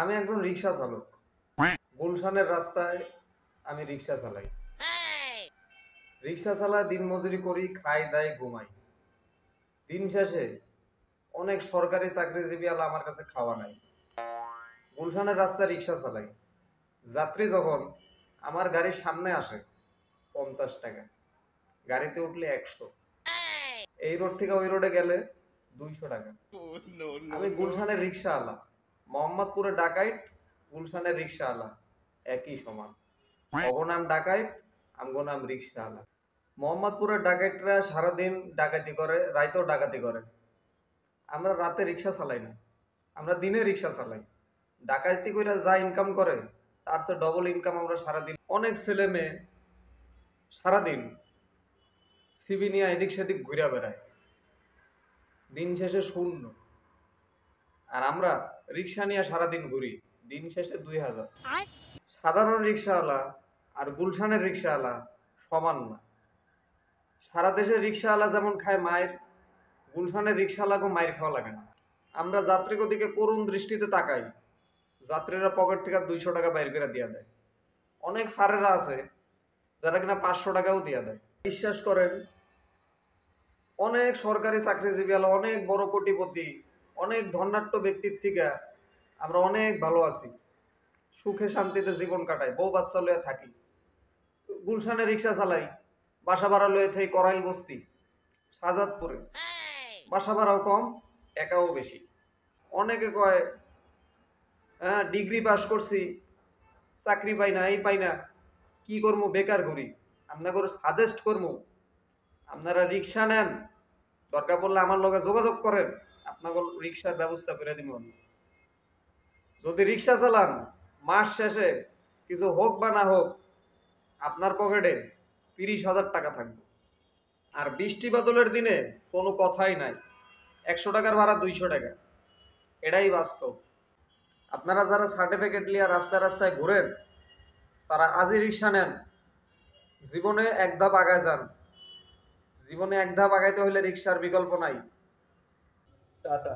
আমি একজন রিক্সা চালক। গুলশানের রাস্তায় আমি রিক্সা চালাই। রিক্সা চালায় দিন মজুরি করি, খাই দাই ঘুমাই। দিন শেষে অনেক সরকারি চাকরিজীবী আলা আমার কাছে খাওয়া নাই। গুলশানের রাস্তায় রিক্সা চালাই। যাত্রী যখন আমার গাড়ির সামনে আসে 50 টাকা, গাড়িতে উঠলে 100, এই রোড থেকে ওই রোডে গেলে 200 টাকা। আমি গুলশানের রিক্সা আলা, মোহাম্মদপুরে ডাকাইত, গুলশানের রিক্সা আলা একই সমান। অগো নাম ডাকাইত, আমগো নাম রিক্সা আলা। মোহাম্মদপুরের ডাকাইতরা সারাদিন ডাকাতি করে, রাইতেও ডাকাতি করে। আমরা রাতে রিক্সা চালাই না, আমরা দিনে রিক্সা চালাই। ডাকাতি কইরা যা ইনকাম করে তার চেয়ে ডবল ইনকাম আমরা সারাদিন। অনেক ছেলে মেয়ে সারাদিন সিবি নিয়ে এদিক সেদিক ঘুরে বেড়ায়, দিন শেষে শূন্য। আর আমরা রিক্সা নিয়ে সারাদিন ঘুরি, দিন শেষে 2000। সাধারণ রিক্সাওয়ালা আর গুলশানের রিক্সাওয়ালা সমান না। সারা দেশের রিক্সাওয়ালা যেমন খায় মায়ের, গুলশানের রিক্সাওয়ালাকেও মায়ের খাওয়া লাগে না। আমরা যাত্রীর দিকে করুণ দৃষ্টিতে তাকাই, যাত্রীরা পকেট থেকে 200 টাকা বাইর করে দিয়ে দেয়। অনেক স্যারেরা আছে যারা কিনা 500 টাকাও দিয়ে দেয়। বিশ্বাস করেন, অনেক সরকারি চাকরিজীবী আলা, অনেক বড় কোটিপতি, অনেক ধনাঢ্য ব্যক্তির থেকে আমরা অনেক ভালো আছি, সুখে শান্তিতে জীবন কাটাই, বউ বাচ্চা লয়ে থাকি। গুলশানে রিক্সা চালাই, বাসা ভাড়া লয়ে থাই করাইল বস্তি, শাহজাদপুরে। বাসা ভাড়াও কম, টাকাও বেশি। অনেকে কয় হ্যাঁ ডিগ্রি পাস করছি, চাকরি পাই না, এই পাই না, কি করবো, বেকার ঘুরি। আপনাকে সাজেস্ট করবো, আপনারা রিক্সা নেন, দরকার পড়লে আমার লগে যোগাযোগ করেন, আপনাকে রিক্সার ব্যবস্থা করে দিব। যদি রিক্সা চালান, মাস শেষে কিছু হোক বা না হোক আপনার পকেটে 30,000 টাকা থাকবে। আর বৃষ্টি বাদলের দিনে কোনো কথাই নাই, 100 টাকার ভাড়া 200 টাকা, এটাই বাস্তব। আপনারা যারা সার্টিফিকেট লিয়া রাস্তায় রাস্তায় ঘুরেন, তারা আজই রিক্সা নেন, জীবনে এক ধাপ আগায় যান। জীবনে এক ধাপ আগাইতে হলে রিক্সার বিকল্প নাই। টাটা।